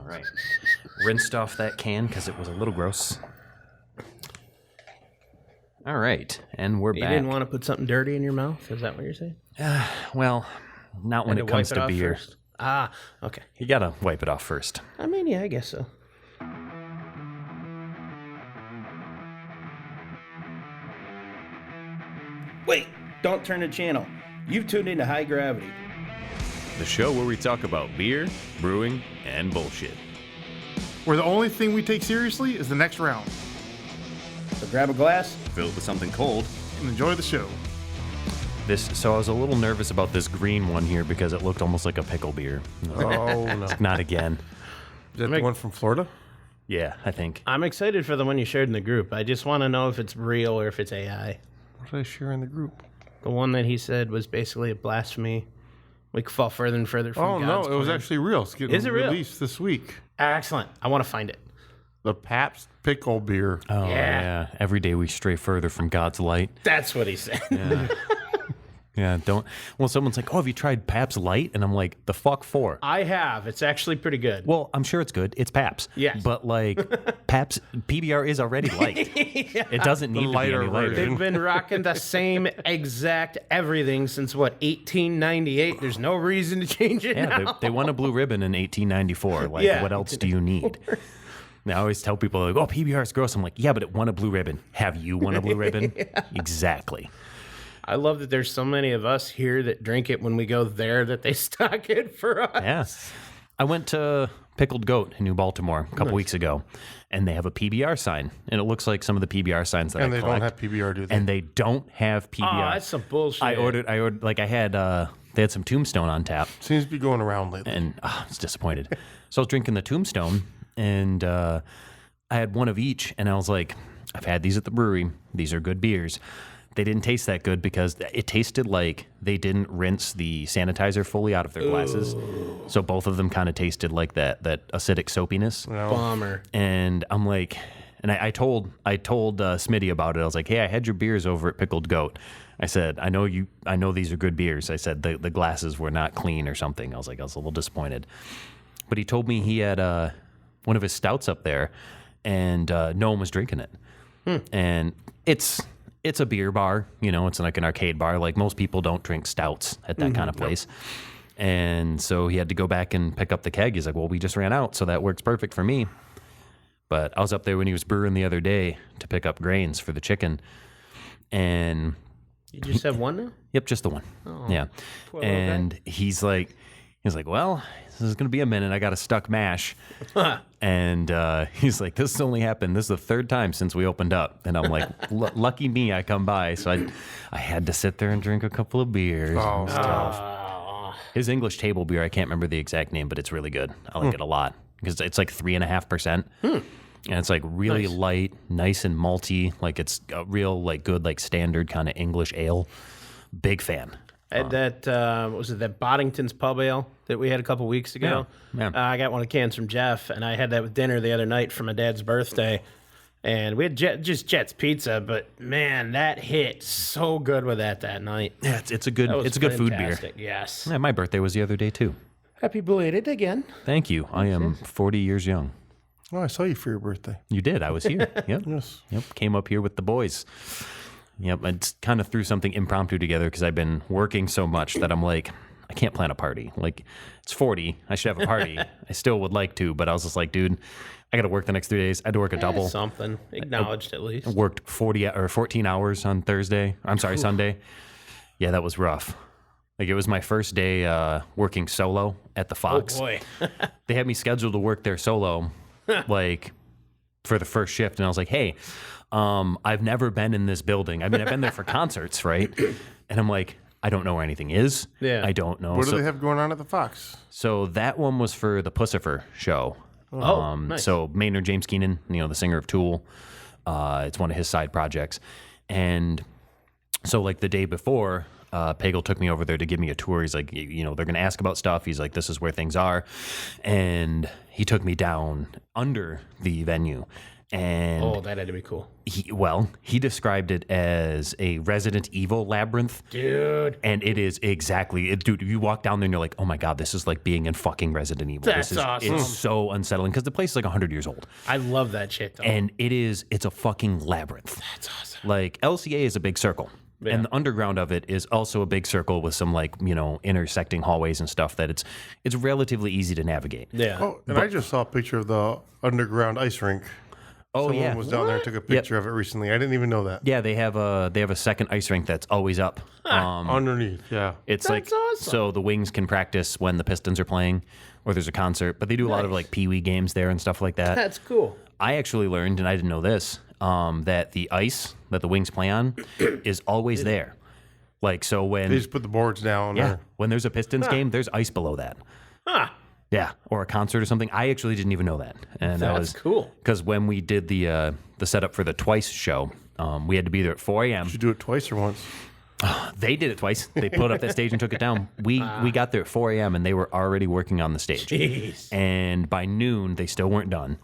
right. Rinsed off that can because it was a little gross. All right, and we're back. You didn't want to put something dirty in your mouth? Is that what you're saying? Well, not when it comes to beer. First? Ah, okay. You gotta wipe it off first. I mean, yeah, I guess so. Wait, don't turn the channel. You've tuned into High Gravity. The show where we talk about beer, brewing, and bullshit. Where the only thing we take seriously is the next round. So grab a glass. Fill it with something cold. And enjoy the show. So I was a little nervous about this green one here because it looked almost like a pickle beer. Oh, no. Not again. Is that the one from Florida? Yeah, I think. I'm excited for the one you shared in the group. I just want to know if it's real or if it's AI. What did I share in the group? The one that he said was basically a blasphemy. We could fall further and further from Oh, God's no, it was plan. actually real. It's getting Is it real? released this week. Excellent. I want to find it. The Pabst pickle beer. Oh, Yeah. yeah. Every day we stray further from God's light. That's what he said. Yeah, don't. Well, someone's like, oh, have you tried Pabst Light? And I'm like, the fuck for? I have. It's actually pretty good. Well, I'm sure it's good. It's Pabst. Yes. But like, Pabst PBR is already light. It doesn't need to be lighter any lighter. version. They've been rocking the same exact everything since, 1898? There's no reason to change it Yeah, now. they won a blue ribbon in 1894. Like, Yeah. what else do you need? And I always tell people, like, oh, PBR is gross. I'm like, yeah, but it won a blue ribbon. Have you won a blue ribbon? Exactly. I love that there's so many of us here that drink it when we go there that they stock it for us. Yeah. I went to Pickled Goat in New Baltimore a couple weeks ago, and they have a PBR sign. And it looks like some of the PBR signs that And I they collect. don't have PBR, do they? And they don't have PBR. Oh, that's some bullshit. I ordered, like, I had, they had some Tombstone on tap, Seems to be going around lately. and I was disappointed. So I was drinking the Tombstone, and I had one of each, and I was like, I've had these at the brewery. These are good beers. They didn't taste that good because it tasted like they didn't rinse the sanitizer fully out of their glasses. Ooh. So both of them kind of tasted like that acidic soapiness. Bummer. And I'm like, and I told Smitty about it. I was like, hey, I had your beers over at Pickled Goat. I said, I know these are good beers. I said the glasses were not clean or something. I was a little disappointed. But he told me he had one of his stouts up there, and no one was drinking it. And it's a beer bar, it's like an arcade bar. Like, most people don't drink stouts at that kind of place. And so he had to go back and pick up the keg. He's like, well, we just ran out, so that works perfect for me. But I was up there when he was brewing the other day to pick up grains for the chicken. And You just have one now? yep, just the one. Oh, Yeah. poor little And he's like, well, this is going to be a minute. I got a stuck mash. And he's like, this has only happened. This is the third time since we opened up. And I'm like, lucky me, I come by. So I had to sit there and drink a couple of beers and stuff. His English table beer, I can't remember the exact name, but it's really good. I like it a lot because it's like 3.5%. And it's like really light, nice and malty. Like, it's a real, like, good, like, standard kind of English ale. Big fan. I had that, what was it, that Boddington's Pub Ale that we had a couple weeks ago? Yeah. I got one of the cans from Jeff, and I had that with dinner the other night for my dad's birthday. And we had just Jet's Pizza, but man, that hit so good with that night. Yeah, it's a good That was it's a good food beer. fantastic, Yes. Yeah, my birthday was the other day too. Happy belated again. Thank you. I am 40 years young. Oh, I saw you for your birthday. You did. I was here. Yep. Yes. Yep. Came up here with the boys. Yep. I just kind of threw something impromptu together because I've been working so much that I'm like, I can't plan a party. Like, it's 40. I should have a party. I still would like to, but I was just like, dude, I got to work the next 3 days. I had to work a double. Something. Acknowledged at least. Worked 14 hours on Thursday. I'm sorry, Sunday. Yeah, that was rough. Like, it was my first day working solo at the Fox. Oh, boy. They had me scheduled to work there solo, like, for the first shift. And I was like, hey, I've never been in this building. I mean, I've been there for concerts, right? And I'm like, I don't know where anything is. Yeah. I don't know. What do they have going on at the Fox? So that one was for the Pussifer show. Oh, nice. So Maynard James Keenan, the singer of Tool, it's one of his side projects. And so, like, the day before, Pagel took me over there to give me a tour. He's like, they're going to ask about stuff. He's like, this is where things are. And he took me down under the venue. And Oh, that had to be cool. he described it as a Resident Evil labyrinth. Dude. And it is exactly, dude, you walk down there and you're like, oh my God, this is like being in fucking Resident Evil. That's awesome. It's so unsettling because the place is like 100 years old. I love that shit, though. And it's a fucking labyrinth. That's awesome. Like LCA is a big circle. Yeah. And the underground of it is also a big circle with some like, intersecting hallways and stuff that it's relatively easy to navigate. Yeah. Oh, and I just saw a picture of the underground ice rink. Oh, Someone yeah. was down there and took a picture of it recently. I didn't even know that. Yeah, they have a second ice rink that's always up. Underneath, yeah. It's That's like awesome. so the Wings can practice when the Pistons are playing or there's a concert, but they do a lot of like pee-wee games there and stuff like that. That's cool. I actually learned, and I didn't know this, that the ice that the Wings play on is always there. Like so when They just put the boards down. yeah, Or, when there's a Pistons game, there's ice below that. Huh. Yeah, or a concert or something. I actually didn't even know that, and that was That's cool. because when we did the setup for the Twice show, we had to be there at 4 a.m. did you do it twice or once? They did it twice. They put up that stage and took it down. We got there at 4 a.m. and they were already working on the stage. Jeez. And by noon, they still weren't done.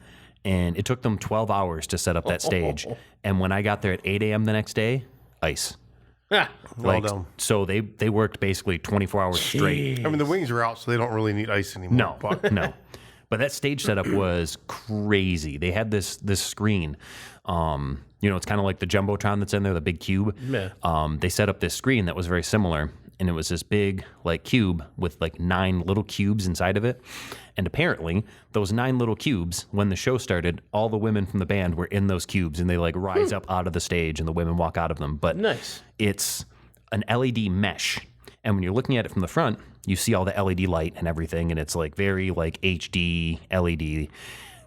And it took them 12 hours to set up that stage. And when I got there at 8 a.m. the next day, ice. Ah. Well done. So they worked basically 24 hours straight. I mean, the wings are out, so they don't really need ice anymore. No, But no. But that stage setup was crazy. They had this screen. It's kind of like the Jumbotron that's in there, the big cube. Yeah. They set up this screen that was very similar, and it was this big like cube with like 9 little cubes inside of it. And apparently, those 9 little cubes, when the show started, all the women from the band were in those cubes, and they like rise up out of the stage, and the women walk out of them. But Nice. it's an LED mesh, and when you're looking at it from the front, you see all the LED light and everything, and it's like very like HD LED,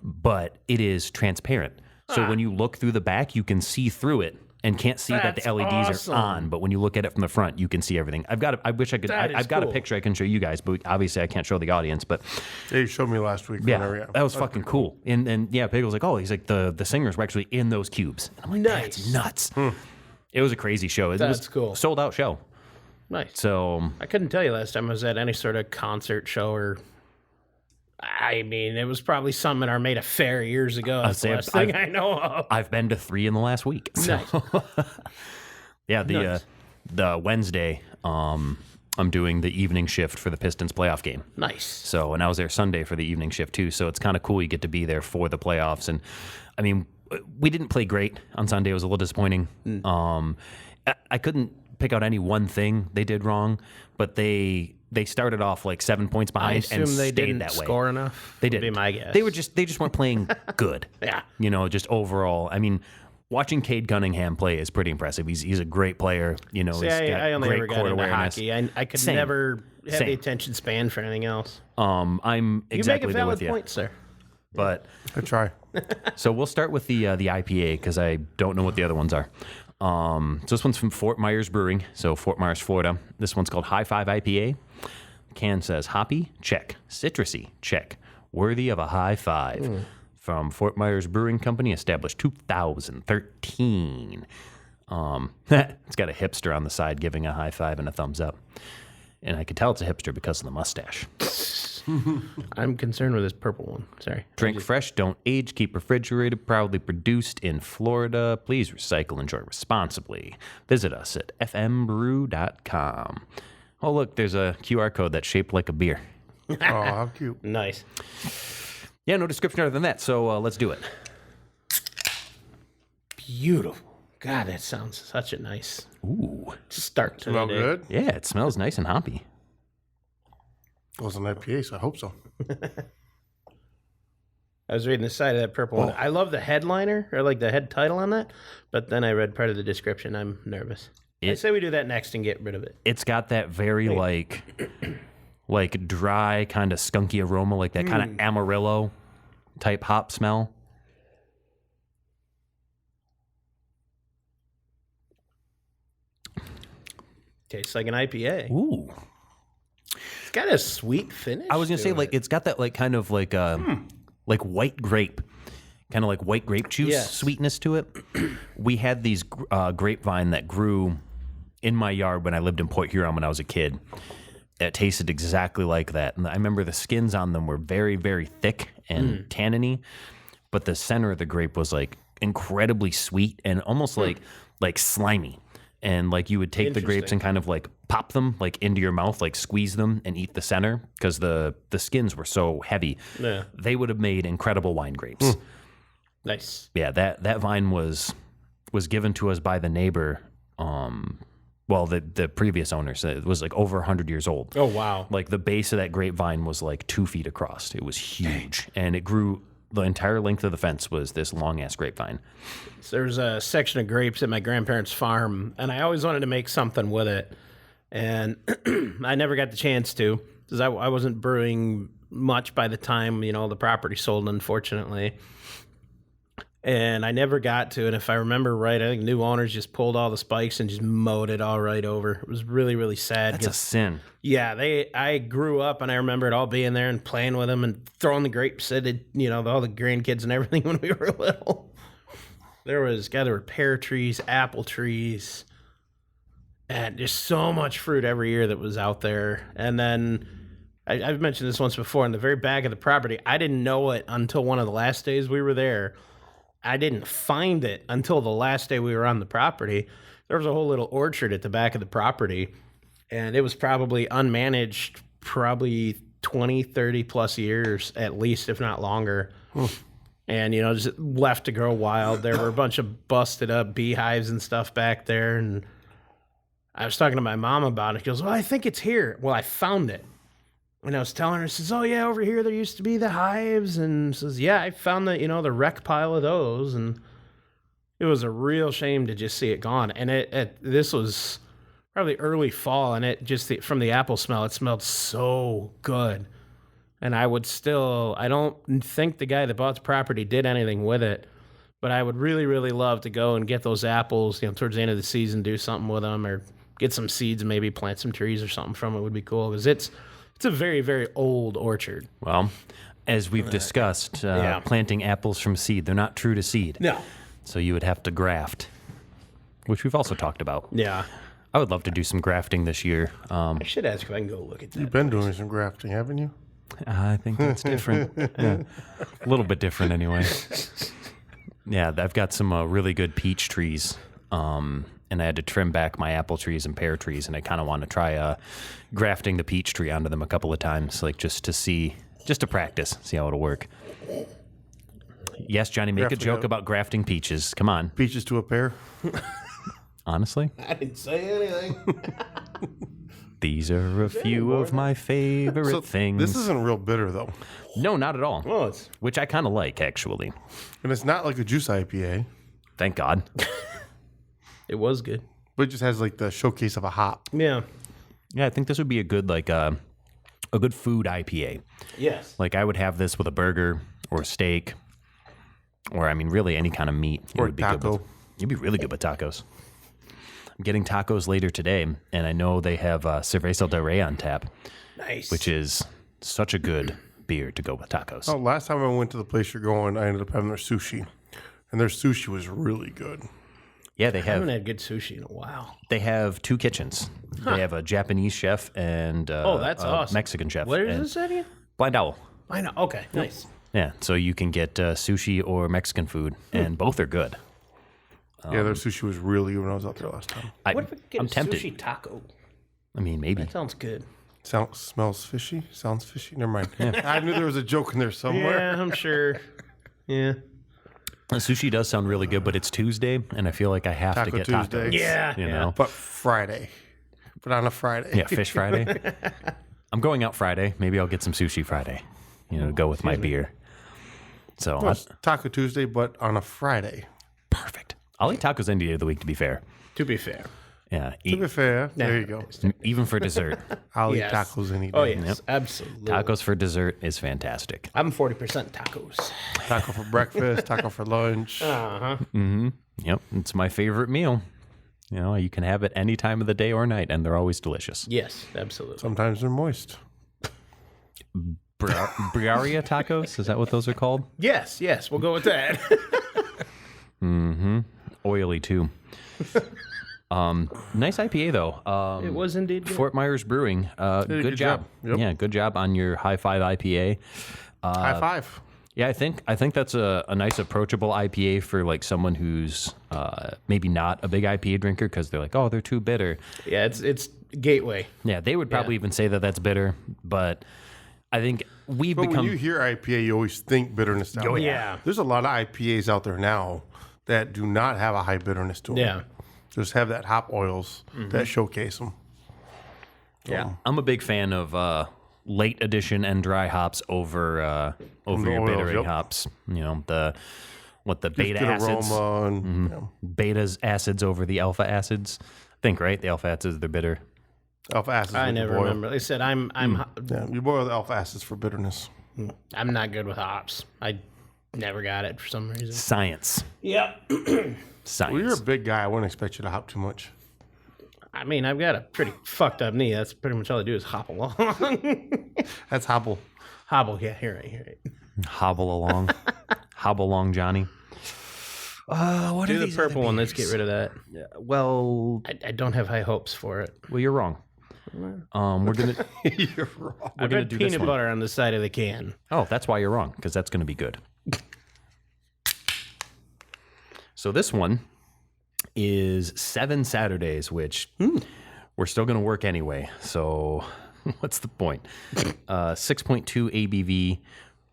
but it is transparent. So when you look through the back, you can see through it and can't see that the That's LEDs awesome. are on. But when you look at it from the front, you can see everything. I wish I could. That is I've got a cool. picture I can show you guys, but obviously I can't show the audience. But yeah, you showed me last week. yeah, whenever, that was fucking cool. And yeah, Pig was like, oh, he's like the singers were actually in those cubes. And I'm like, that's Nice. nuts. It was a crazy show. It That's was cool. sold out show. Nice. So I couldn't tell you last time I was at any sort of concert show or. I mean, it was probably some at Armada Fair years ago. That's the say last I've- thing I know of. I've been to 3 in the last week. So. Nice. Yeah, Nice. the Wednesday, I'm doing the evening shift for the Pistons playoff game. Nice. So, and I was there Sunday for the evening shift too. So it's kind of cool. You get to be there for the playoffs. And I mean, we didn't play great on Sunday. It was a little disappointing. I couldn't pick out any one thing they did wrong, but they started off like 7 points I behind and assume they stayed didn't that way. score enough. They would didn't. be my guess. They just weren't playing good. Yeah. Just overall. I mean, watching Cade Cunningham play is pretty impressive. He's a great player. See, He's got I only great ever got court into awareness. hockey. I could Same. never have Same. the attention span for anything else. I'm You exactly make a there valid with you. point, sir. But I try. so we'll start with the IPA because I don't know what the other ones are. So this one's from Fort Myers Brewing, so Fort Myers, Florida. This one's called High Five IPA. Can says hoppy, check. Citrusy, check. Worthy of a high five. From Fort Myers Brewing Company, established 2013. It's got a hipster on the side giving a high five and a thumbs up. And I could tell it's a hipster because of the mustache. I'm concerned with this purple one. Sorry. Drink fresh, don't age, keep refrigerated, proudly produced in Florida. Please recycle, enjoy responsibly. Visit us at fmbrew.com. Oh, look, there's a QR code that's shaped like a beer. Oh, how cute. Nice. Yeah, no description other than that, so let's do it. Beautiful. God, that sounds such a nice Ooh. start to Smell the day. good? Yeah, it smells nice and hoppy. Well, it's an IPA, so I hope so. I was reading the side of that purple one. I love the headliner or like the head title on that, but then I read part of the description. I'm nervous. I say we do that next and get rid of it. It's got that very like dry, kind of skunky aroma, like that kind of Amarillo type hop smell. Tastes like an IPA. Ooh. It's got a sweet finish. I was gonna to say it. like it's got that like kind of like white grape, kind of like white grape juice Yes. sweetness to it. We had these grapevine that grew in my yard when I lived in Port Huron when I was a kid. It tasted exactly like that, and I remember the skins on them were very, very thick and tanniny. but the center of the grape was like incredibly sweet and almost like slimy. And like you would take the grapes and kind of like pop them like into your mouth, like squeeze them and eat the center because the skins were so heavy. Yeah. They would have made incredible wine grapes. Nice. Yeah, that vine was given to us by the neighbor. Well, the previous owner said it was like over 100 years old. Oh, wow. Like the base of that grapevine was like 2 feet across. It was huge, and it grew. The entire length of the fence was this long ass grapevine. So there's a section of grapes at my grandparents' farm, and I always wanted to make something with it, and I never got the chance to because I wasn't brewing much by the time the property sold, unfortunately. And I never got to, and if I remember right, I think new owners just pulled all the spikes and just mowed it all right over. It was really, really sad. That's a sin. Yeah, I grew up, and I remember it all being there and playing with them and throwing the grapes at it, all the grandkids and everything when we were little. There were pear trees, apple trees, and just so much fruit every year that was out there. And then I've mentioned this once before, in the very back of the property, I didn't know it until one of the last days we were there. I didn't find it until the last day we were on the property. There was a whole little orchard at the back of the property, and it was probably unmanaged, probably 20, 30 plus years at least, if not longer. And, just left to grow wild. There were a bunch of busted up beehives and stuff back there. And I was talking to my mom about it. She goes, well, I think it's here. Well, I found it. And I was telling her, says, oh, yeah, over here there used to be the hives. And says, yeah, I found the wreck pile of those. And it was a real shame to just see it gone. And this was probably early fall, and it just from the apple smell, it smelled so good. And I don't think the guy that bought the property did anything with it, but I would really, really love to go and get those apples, towards the end of the season, do something with them, or get some seeds, maybe plant some trees or something from it would be cool, because it's a very, very old orchard. Well, as we've discussed, planting apples from seed, they're not true to seed. No. So you would have to graft, which we've also talked about. Yeah. I would love to do some grafting this year. I should ask if I can go look at that. You've been doing some grafting, haven't you? I think that's different. Yeah. A little bit different anyway. Yeah, I've got some really good peach trees. And I had to trim back my apple trees and pear trees, and I kind of want to try grafting the peach tree onto them a couple of times, like just to practice, see how it'll work. Yes, Johnny, make a joke about grafting peaches. Come on. Peaches to a pear. Honestly? I didn't say anything. These are a few of my favorite things. This isn't real bitter, though. No, not at all. Oh, Which I kind of like, actually. And it's not like a juice IPA, Thank God. it was good. but it just has like the showcase of a hop. Yeah. Yeah, I think this would be a good, a good food IPA. Yes. Like, I would have this with a burger or a steak, or, really any kind of meat. It Or would be taco. Good with, you'd be really good with tacos. I'm getting tacos later today, and I know they have Cerveza del Rey on tap, Nice. which is such a good beer to go with tacos. Oh, last time I went to the place you're going, I ended up having their sushi, and their sushi was really good. Yeah, they I haven't have had good sushi in a while. 2 kitchens. They have a Japanese chef and That's a awesome. Mexican chef. What and is this again? Blind Owl. I know. Okay. Nice. Yeah, so you can get sushi or Mexican food, and both are good. Yeah, their sushi was really good when I was out there last time. What if we get I'm a tempted. sushi taco? Maybe. That sounds good. Smells fishy? Sounds fishy? Never mind. I knew there was a joke in there somewhere. Yeah, I'm sure. Yeah. Sushi does sound really good, but it's Tuesday, and I feel like I have Taco to get Tuesday. tacos. Yeah. You know? But Friday. But on a Friday. Yeah, Fish Friday. I'm going out Friday. Maybe I'll get some sushi Friday, to go with my beer. So, Well, it's Taco Tuesday, but on a Friday. perfect. I'll eat tacos any day of the week, to be fair. To be fair. Yeah, To be fair, there you go. even for dessert. I'll Yes. eat tacos any day. Oh, yes. Absolutely. Tacos for dessert is fantastic. I'm 40% tacos. Taco for breakfast, taco for lunch. Yep, it's my favorite meal. You can have it any time of the day or night, and they're always delicious. Yes, absolutely. Sometimes they're moist. Briaria tacos, is that what those are called? Yes, we'll go with that. Oily, too. Nice IPA, though. It was indeed good. Fort Myers Brewing, good good job. job. Yep. Yeah, good job on your High Five IPA. High five. Yeah, I think that's a nice approachable IPA for like someone who's maybe not a big IPA drinker because they're like, oh, they're too bitter. Yeah, it's gateway. Yeah, they would probably even say that that's bitter, but I think we've But become. when you hear IPA, you always think bitterness. Down. Oh, yeah. There's a lot of IPAs out there now that do not have a high bitterness to them. Yeah. Just have that hop oils that showcase them. Yeah. I'm a big fan of late addition and dry hops over your oils, bittering yep. hops. You know the beta Good acids, aroma. And, yeah. betas acids over the alpha acids. I think right, the alpha acids they're bitter. Alpha acids. I with never the boil. remember. Like I said, I'm Yeah, you boil the alpha acids for bitterness. not good with hops. I never got it for some reason. Science, Yep. science. Well, you're a big guy. I wouldn't expect you to hop too much. I mean, I've got a pretty fucked up knee. That's pretty much all I do is hop along. That's hobble. Hobble, yeah, here right. Hobble along, hobble along, Johnny. What Do are the these purple other one. Let's beers? get rid of that. Well, I don't have high hopes for it. well, you're wrong. We're gonna You're wrong. I've gonna got do this peanut one. butter on the side of the can. Oh, that's why you're wrong, because that's going to be good. So this one is 7 Saturdays, which we're still going to work anyway. So what's the point? 6.2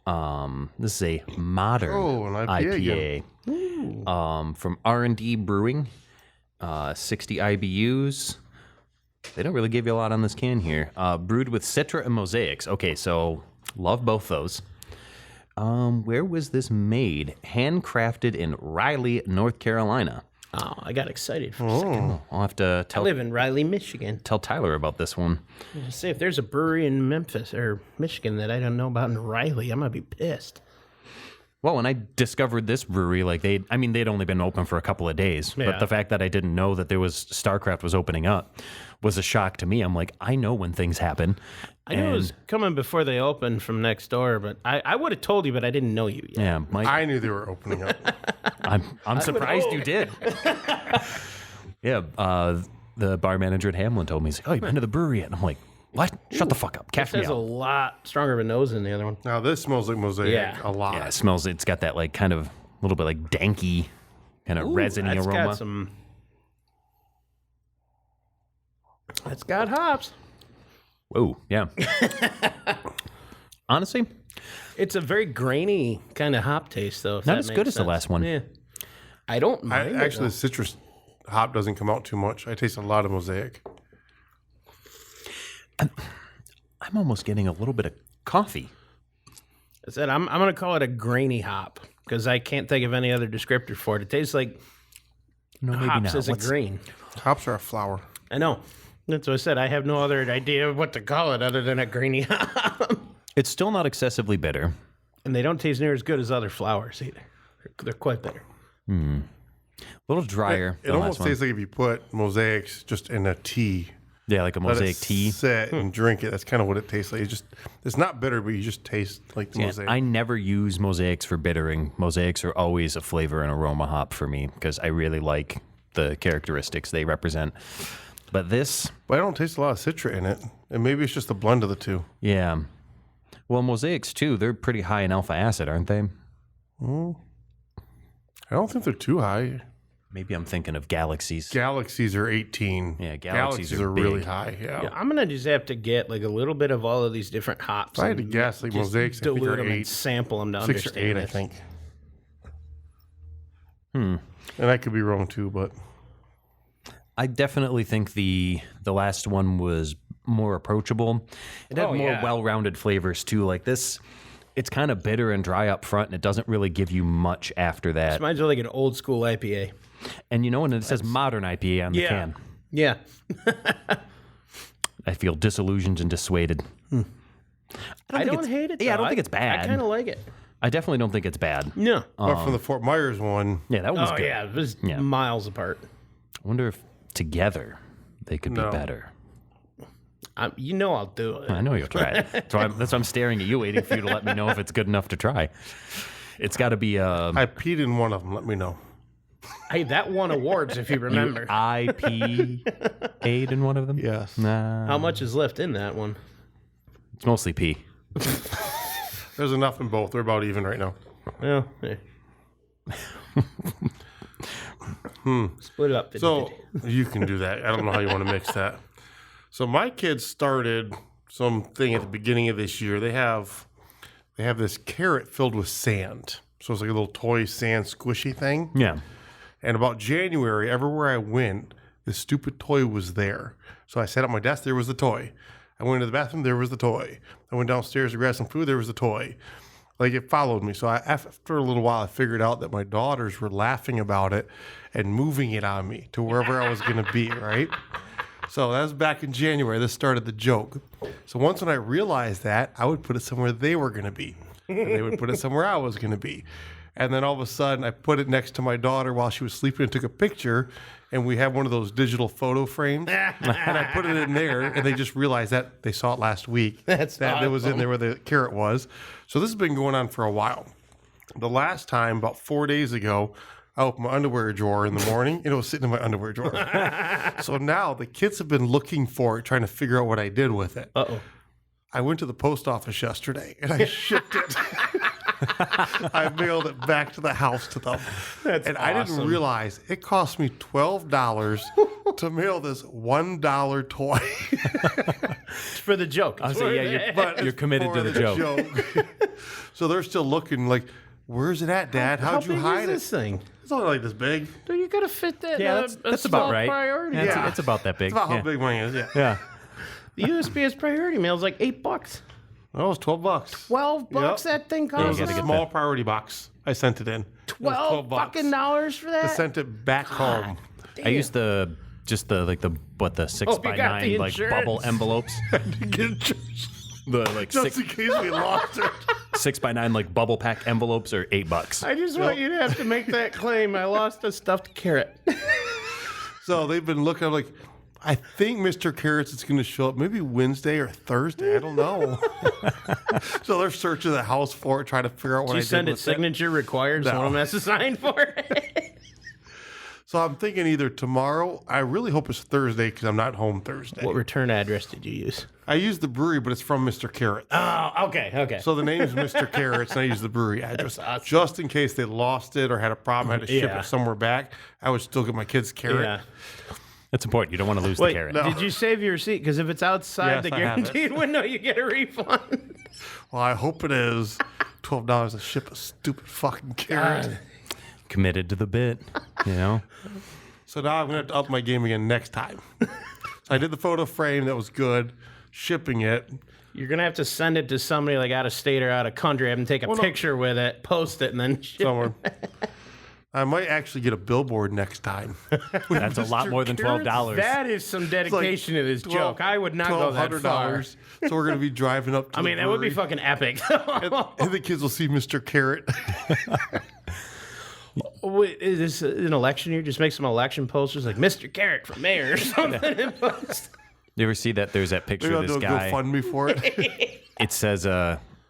ABV. This is a modern Oh, an IPA IPA from R&D Brewing. 60 IBUs. They don't really give you a lot on this can here. Brewed with Citra and Mosaics. Okay, so love both those. Where was this made? Handcrafted in Raleigh, North Carolina. Oh, I got excited for a second. I'll have to I live in Riley, Michigan. tell Tyler about this one. Say if there's a brewery in Memphis or Michigan that I don't know about in Riley, I'm gonna be pissed. Well, when I discovered this brewery, like they'd only been open for a couple of days, Yeah. but the fact that I didn't know that there was StarCraft was opening up was a shock to me. I'm like, I know when things happen. I knew it was coming before they opened from next door, but I would have told you, but I didn't know you yet. Yeah, Mike, I knew they were opening up. I'm surprised you did. Yeah, the bar manager at Hamlin told me, he's like, oh, you've been to the brewery yet? And I'm like, what? Shut the fuck up. Cash This me has a out. lot stronger of a nose than the other one. Now this smells like mosaic Yeah. a lot. Yeah, it smells, it's got that like kind of a little bit like danky, kind of resiny That's aroma. got some. It's got hops. Whoa, yeah. Honestly, It's a very grainy kind of hop taste, though. If Not that as good makes as the sense. last one. Yeah, I don't mind. it, Actually, the citrus hop doesn't come out too much. I taste a lot of mosaic. I'm almost getting a little bit of coffee. I said I'm going to call it a grainy hop because I can't think of any other descriptor for it. It tastes like No, maybe hops not. isn't What's- green. Hops are a flower. I know. That's what I said. I have no other idea of what to call it other than a grainy hop. It's still not excessively bitter. And they don't taste near as good as other flowers either. They're quite better. A little drier. It than the almost last one. tastes like if you put mosaics just in a tea. Yeah, like a Let mosaic it tea. sit and drink it. That's kind of what it tastes like. It's not bitter, but you just taste like the Yeah, mosaic. I never use mosaics for bittering. Mosaics are always a flavor and aroma hop for me because I really like the characteristics they represent. But this, But I don't taste a lot of citra in it. And maybe it's just a blend of the two. yeah. Well, mosaics too, they're pretty high in alpha acid, aren't they? I don't think they're too high. Maybe I'm thinking of galaxies. Galaxies are 18. Yeah, galaxies are really big. high. Yeah. I'm going to just have to get like a little bit of all of these different hops. If I had to and guess, like just mosaics, I think dilute are them and 8, sample them to 6 or understand 8, I this. think. And I could be wrong too, but I definitely think the last one was more approachable. It had Oh, more yeah. well-rounded flavors too. Like this, it's kind of bitter and dry up front, and it doesn't really give you much after that. Mine's like an old school IPA. And you know, and it says modern IPA on the can. Yeah. I feel disillusioned and dissuaded. I don't it's- hate it. yeah, I though. don't think it's bad. I kind of like it. I definitely don't think it's bad. No. but from the Fort Myers one, Yeah, that one was Oh, good. yeah. It was Yeah. miles apart. I wonder if together they could No. be better. You know I'll do it. I know you'll try it. That's why I'm staring at you, waiting for you to let me know if it's good enough to try. It's got to be I peed in one of them. Let me know. Hey, that won awards, if you remember. IPA'd in one of them. Yes. Nah, How much is left in that one? it's mostly pee. There's enough in both. They're about even right now. Well, yeah. Split it up. 50-50. So you can do that. I don't know how you want to mix that. So my kids started something at the beginning of this year. They have this carrot filled with sand. So it's like a little toy sand squishy thing. Yeah. And about January, everywhere I went, this stupid toy was there. So I sat at my desk, there was the toy. I went into the bathroom, there was the toy. I went downstairs to grab some food, there was the toy. Like, it followed me. So after a little while, I figured out that my daughters were laughing about it and moving it on me to wherever I was going to be, right? So that was back in January. This started the joke. So once when I realized that, I would put it somewhere they were going to be. And they would put it somewhere I was going to be. And then all of a sudden, I put it next to my daughter while she was sleeping and took a picture. And we have one of those digital photo frames. And I put it in there, and they just realized that they saw it last week. That's that it was in awesome. there where the carrot was. So this has been going on for a while. The last time, about 4 days ago, I opened my underwear drawer in the morning, and it was sitting in my underwear drawer. So now the kids have been looking for it, trying to figure out what I did with it. Uh-oh. I went to the post office yesterday, and I shipped it. I mailed it back to the house to them. And I didn't realize it cost me $12 to mail this $1 toy. It's for the joke. I was like, yeah, you're committed to the joke. So they're still looking like, where's it at, Dad? How'd you hide this thing? It's only like this big. Dude, you gotta fit that. Yeah, that's about right. Priority. Yeah, it's about that big. It's about yeah. how big mine is, yeah. Yeah. The USPS priority mail is like $8. Oh, it's $12. $12 Yep. that thing you costs. gotta now? get Small priority box. I sent it in. It was $12 fucking dollars for that. I sent it back home. I used the 6x9 the like insurance. bubble envelopes. The like Just in case we lost it. 6x9 like bubble pack envelopes are $8. I just want you to have to make that claim. I lost a stuffed carrot. So they've been looking. I'm like, I think Mr. Carrots is going to show up maybe Wednesday or Thursday. I don't know. So they're searching the house for it, trying to figure out what Did I you did send it with it. signature required? So No. one of them has to sign for it. So I'm thinking either tomorrow. I really hope it's Thursday because I'm not home Thursday. What return address did you use? I used the brewery, but it's from Mr. Carrots. Oh, okay. So the name is Mr. Carrots, and I use the brewery address. awesome. Just in case they lost it or had a problem, had to ship Yeah. it somewhere back, I would still get my kids carrot. Yeah. That's important. You don't want to lose Wait, the carrot. no. did you save your receipt? Because if it's outside Yes, the I have it. guaranteed window, you get a refund. Well, I hope it is $12 to ship a stupid fucking carrot. God. Committed to the bit, you know? So now I'm going to have to up my game again next time. So I did the photo frame. That was good. Shipping it. You're gonna have to send it to somebody like out of state or out of country. Have them take a picture with it, post it, and then ship Somewhere. I might actually get a billboard next time. That's a lot more than $12. That is some dedication to this joke. I would not go that far. $1,200. So we're going to be driving up to I mean, that would be fucking epic. and the kids will see Mr. Carrot. Wait, is this an election year? Just make some election posters like Mr. Carrot for mayor or something. And post. You ever see that? There's that picture Maybe I'll of do this a guy. GoFundMe for it. It says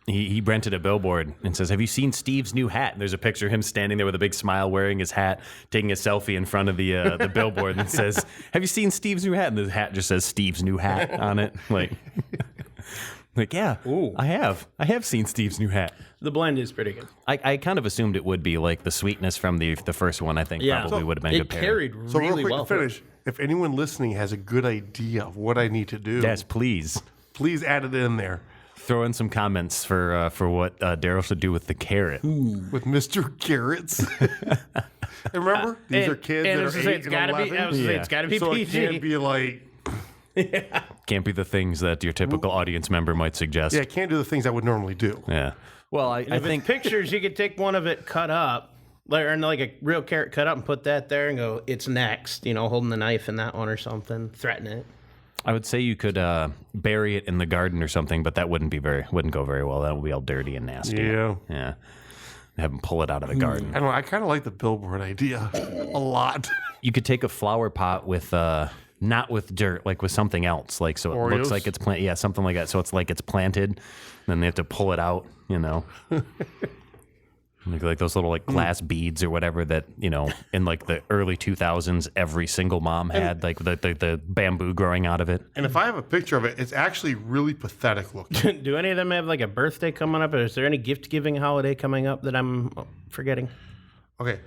he rented a billboard and says, "Have you seen Steve's new hat?" And there's a picture of him standing there with a big smile, wearing his hat, taking a selfie in front of the billboard, and it says, "Have you seen Steve's new hat?" And the hat just says "Steve's new hat" on it. Like yeah, Ooh. I have seen Steve's new hat. The blend is pretty good. I kind of assumed it would be like the sweetness from the first one. I think probably would have been a It good pair. carried So real really quick well. to finish, if anyone listening has a good idea of what I need to do, Yes, please please add it in there. throw in some comments for what Darrell should do with the carrot. With Mr. Carrots. And remember, these are kids and that I are was gonna say, 8 it's and gotta 11. be. I was gonna say, Yeah. it's got to be So it PG. can't be like, Can't be the things that your typical audience member might suggest. yeah, I can't do the things I would normally do. Yeah. Well, I If think it's pictures, you could take one of it cut up, or like a real carrot cut up, and put that there and go, "It's next." You know, holding the knife in that one or something, threaten it. I would say you could bury it in the garden or something, but that wouldn't go very well. That would be all dirty and nasty. Yeah. Yeah. Have them pull it out of the garden. I don't know. I kind of like the billboard idea a lot. You could take a flower pot with not with dirt, like with something else, like so it Oreos? looks like it's planted. Yeah, something like that. So it's like it's planted, and then they have to pull it out. You know. Like those little like glass beads or whatever that, in like the early 2000s, every single mom had, like the bamboo growing out of it. And if I have a picture of it, it's actually really pathetic looking. Do any of them have like a birthday coming up? Or is there any gift giving holiday coming up that I'm forgetting? Okay.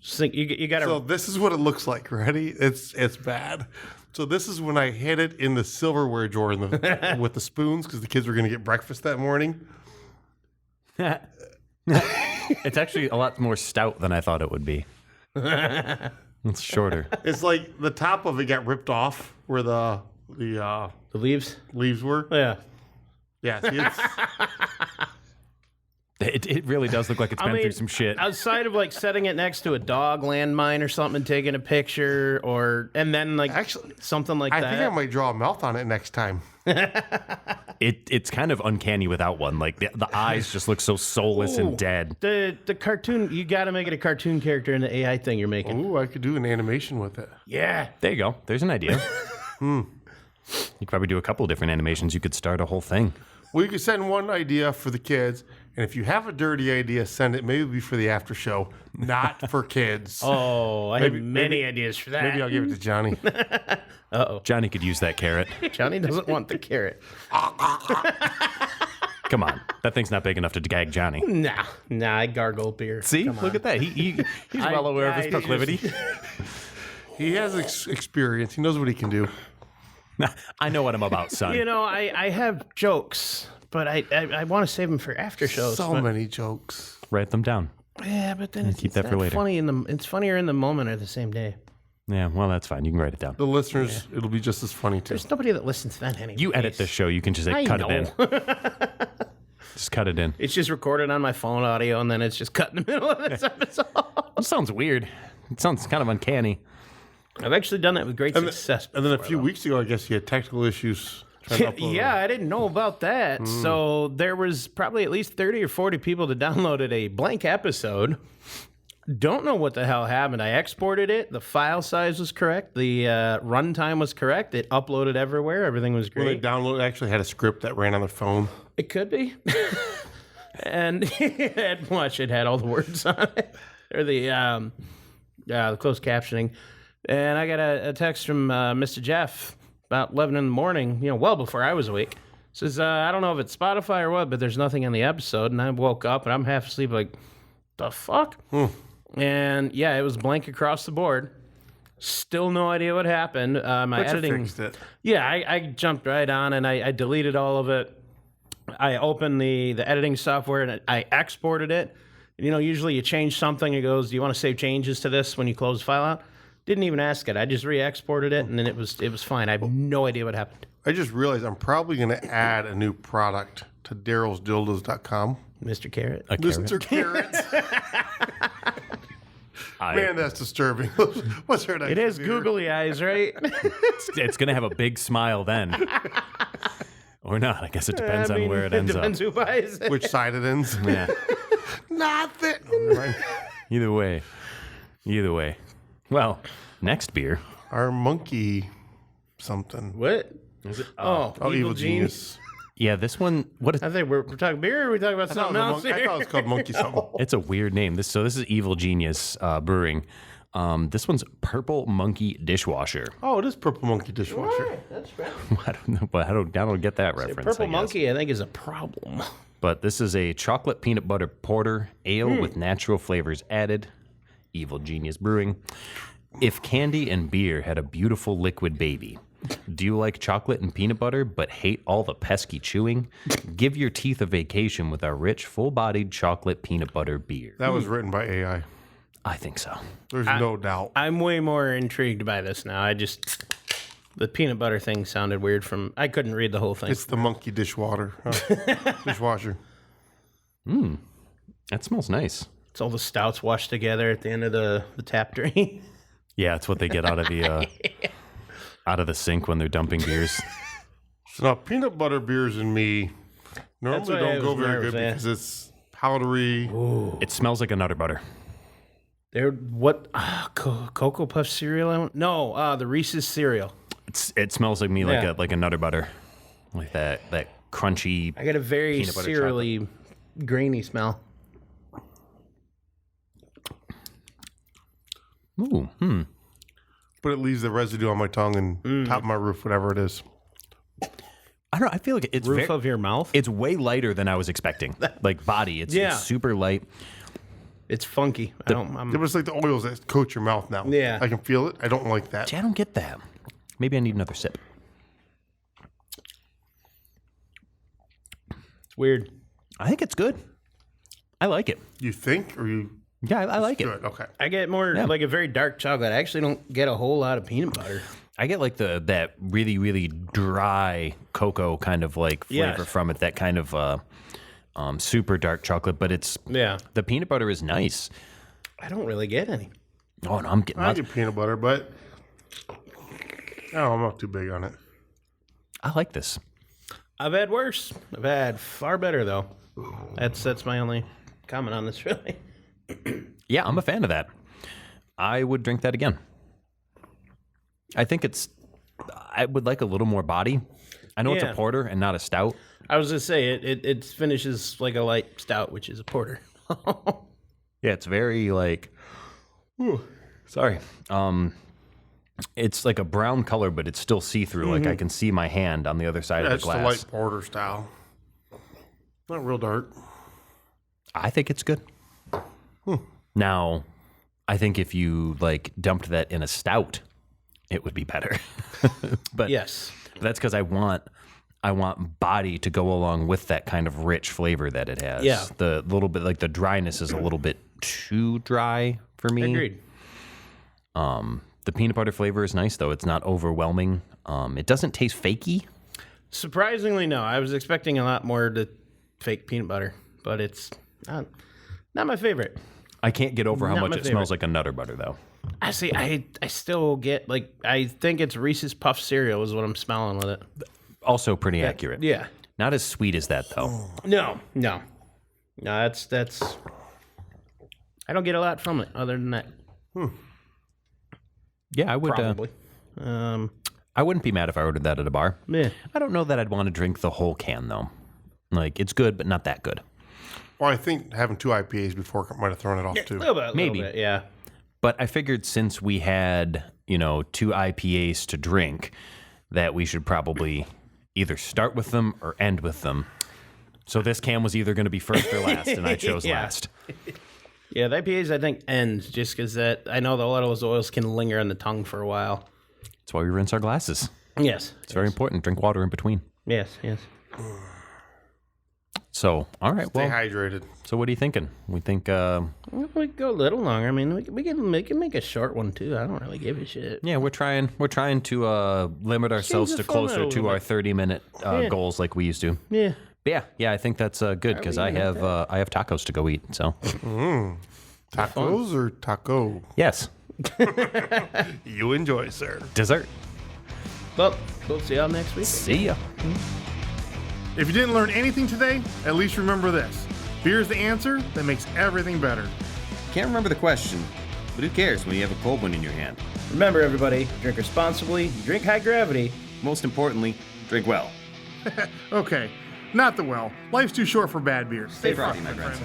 Just think you got to. So this is what it looks like. Ready? It's bad. So this is when I hid it in the silverware drawer with the spoons because the kids were going to get breakfast that morning. It's actually a lot more stout than I thought it would be. It's shorter. It's like the top of it got ripped off where the leaves. leaves were. Yeah. Yeah. See, it's, It really does look like it's been through some shit. Outside of like setting it next to a dog landmine or something, and taking a picture, and then like Actually, something like I that. think I might draw a mouth on it next time. It's kind of uncanny without one. Like the eyes just look so soulless and dead. The cartoon, you got to make it a cartoon character in the AI thing you're making. Ooh, I could do an animation with it. Yeah. There you go. There's an idea. You could probably do a couple of different animations. You could start a whole thing. Well, you can send one idea for the kids, and if you have a dirty idea, send it. Maybe it'll be for the after show, not for kids. Oh, I have many ideas for that. Maybe I'll give it to Johnny. Johnny could use that carrot. Johnny doesn't want the carrot. Come on. That thing's not big enough to gag Johnny. Nah, I gargle beer. See? Look at that. He's well aware of his proclivity. He has experience. He knows what he can do. I know what I'm about, son. You know, I have jokes, but I want to save them for after shows. So but- many jokes. Write them down. Yeah, but then keep that it's for not later. Funny it's funnier in the moment or the same day. Yeah, well, that's fine. You can write it down. The listeners, it'll be just as funny too. There's nobody that listens then anyway. You edit this show. You can just I cut know. it in. Just cut it in. It's just recorded on my phone audio, and then it's just cut in the middle of this episode. It sounds weird. It sounds kind of uncanny. I've actually done that with great success. And then a before, few though. weeks ago, I guess you had technical issues. trying to upload Yeah, it. I didn't know about that. So there was probably at least 30 or 40 people that downloaded a blank episode. Don't know what the hell happened. I exported it. The file size was correct. The runtime was correct. It uploaded everywhere. Everything was When they great. downloaded, it actually had a script that ran on their phone. It could be. And it had all the words on it. Or the closed captioning. And I got a text from Mr. Jeff about 11 in the morning, well before I was awake. Says, I don't know if it's Spotify or what, but there's nothing in the episode. And I woke up and I'm half asleep like, the fuck? And yeah, it was blank across the board. Still no idea what happened. My But you editing. fixed it. Yeah, I jumped right on and I deleted all of it. I opened the editing software and I exported it. Usually you change something. It goes, do you want to save changes to this when you close the file out? Didn't even ask it. I just re-exported it and then it was fine. I have no idea what happened. I just realized I'm probably going to add a new product to darrellsdildos.com. Mr. Carrot. Mr. Carrots. Man, that's disturbing. What's her name? It is googly eyes, right? It's going to have a big smile then. Or not. I guess it depends on where it ends up. Depends who buys it. Which side it ends? Yeah. Nothing. Either way. Well, next beer. Our monkey something. What? Oh, Evil Genius. Yeah, this one. What? I think we're talking beer or are we talking about I thought something else it here? was called Monkey something. It's a weird name. This is Evil Genius Brewing. This one's Purple Monkey Dishwasher. Oh, it is Purple Monkey Dishwasher. That's right. I don't know, but I don't get that reference. Purple I guess. monkey, I think, is a problem. But this is a chocolate peanut butter porter ale with natural flavors added. Evil Genius Brewing. If candy and beer had a beautiful liquid baby, do you like chocolate and peanut butter but hate all the pesky chewing? Give your teeth a vacation with our rich, full-bodied chocolate peanut butter beer. That was written by AI. I think so. There's no doubt. I'm way more intrigued by this now. The peanut butter thing sounded weird I couldn't read the whole thing. It's the monkey dishwater. Dishwasher. That smells nice. It's all the stouts washed together at the end of the tap drain. Yeah, it's what they get out of the out of the sink when they're dumping beers. So now peanut butter beers and me normally why I don't go was very nervous, good yeah. because it's powdery. It smells like a Nutter Butter. Cocoa Puff cereal? No, the Reese's cereal. It smells like me Yeah. like a Nutter Butter, like that crunchy. I got a very Peanut butter cereally, grainy smell. Ooh, But it leaves the residue on my tongue and top of my roof, whatever it is. I don't know. I feel like it's Roof of your mouth? It's way lighter than I was expecting. Like body, it's super light. It's funky. It was like the oils that coat your mouth now. Yeah. I can feel it. I don't like that. See, I don't get that. Maybe I need another sip. It's weird. I think it's good. I like it. You think, or you? Yeah, I like it. Good. Okay. I get more like a very dark chocolate. I actually don't get a whole lot of peanut butter. I get like that really, really dry cocoa kind of like flavor from it. That kind of super dark chocolate, but it's the peanut butter is nice. I don't really get any. Oh no, I'm getting. I get peanut butter, but I'm not too big on it. I like this. I've had worse. I've had far better though. That's my only comment on this, really. Yeah, I'm a fan of that. I would drink that again. I think I would like a little more body. I know it's a porter and not a stout. I was just say it finishes like a light stout, which is a porter. Yeah, it's very like. Sorry. It's like a brown color, but it's still see-through. Like I can see my hand on the other side of the glass. It's the light porter style. Not real dark. I think it's good. Now, I think if you like dumped that in a stout, it would be better. But yes, that's because I want body to go along with that kind of rich flavor that it has. Yeah, the little bit like the dryness is a little bit too dry for me. Agreed. The peanut butter flavor is nice though; it's not overwhelming. It doesn't taste fakey. Surprisingly, no. I was expecting a lot more to fake peanut butter, but it's not my favorite. I can't get over how Not much my it smells like a Nutter Butter though. I see. I still get like I think it's Reese's Puff cereal is what I'm smelling with it. Also pretty accurate. Yeah. Not as sweet as that though. No. That's. I don't get a lot from it other than that. Yeah, I would. Probably. I wouldn't be mad if I ordered that at a bar. Yeah. I don't know that I'd want to drink the whole can though. Like it's good, but not that good. Well, I think having 2 IPAs before might have thrown it off too. A little bit, Maybe. Yeah. But I figured since we had 2 IPAs to drink, that we should probably either start with them or end with them. So this can was either going to be first or last, and I chose last. Yeah, the IPAs I think end just because I know that a lot of those oils can linger on the tongue for a while. That's why we rinse our glasses. Yes. It's very important. Drink water in between. Yes. So, all right. Stay Well, hydrated. so what are you thinking? We think, We could go a little longer. I mean, we can make a short one too. I don't really give a shit. yeah, we're trying to limit ourselves Change to the format closer a to little our bit. 30-minute goals like we used to. Yeah. But yeah, I think that's good because I have tacos to go eat. So, Tacos or taco? yes, You enjoy, sir. dessert. Well, we'll see y'all next week. See ya. If you didn't learn anything today, at least remember this. Beer is the answer that makes everything better. Can't remember the question, but who cares when you have a cold one in your hand? Remember, everybody, drink responsibly, drink high gravity. Most importantly, drink well. Okay, not the well. Life's too short for bad beers. Stay frothy, my friends.